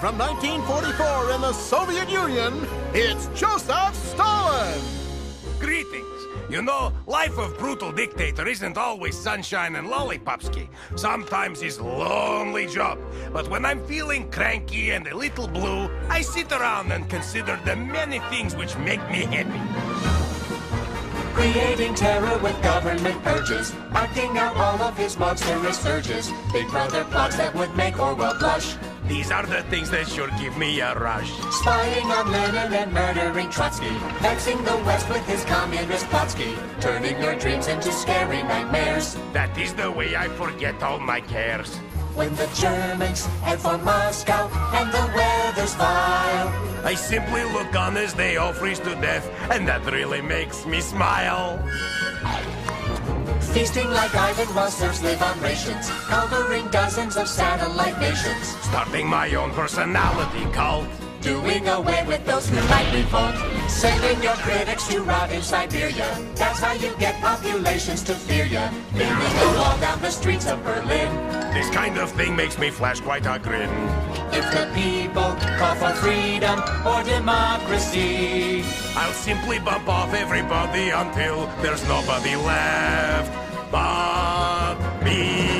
from 1944 in the Soviet Union, it's Joseph Stalin! Greetings. You know, life of brutal dictator isn't always sunshine and lollipopsky. Sometimes it's lonely job. But when I'm feeling cranky and a little blue, I sit around and consider the many things which make me happy. Creating terror with government urges, acting out all of his monstrous urges, Big Brother plots that would make Orwell blush. These are the things that sure give me a rush. Spying on Lenin and murdering Trotsky, vexing the West with his communist plotsky, turning your dreams into scary nightmares. That is the way I forget all my cares. When the Germans head for Moscow and the weather's vile, I simply look on as they all freeze to death, and that really makes me smile. feasting like Ivan while serfs live on rations, covering dozens of satellite nations, Starting my own personality cult. doing away with those who might revolt, sending your critics to rot in Siberia. That's how you get populations to fear ya, building a wall down the streets of Berlin. This kind of thing makes me flash quite a grin. If the people call for freedom or democracy, I'll simply bump off everybody until there's nobody left but me.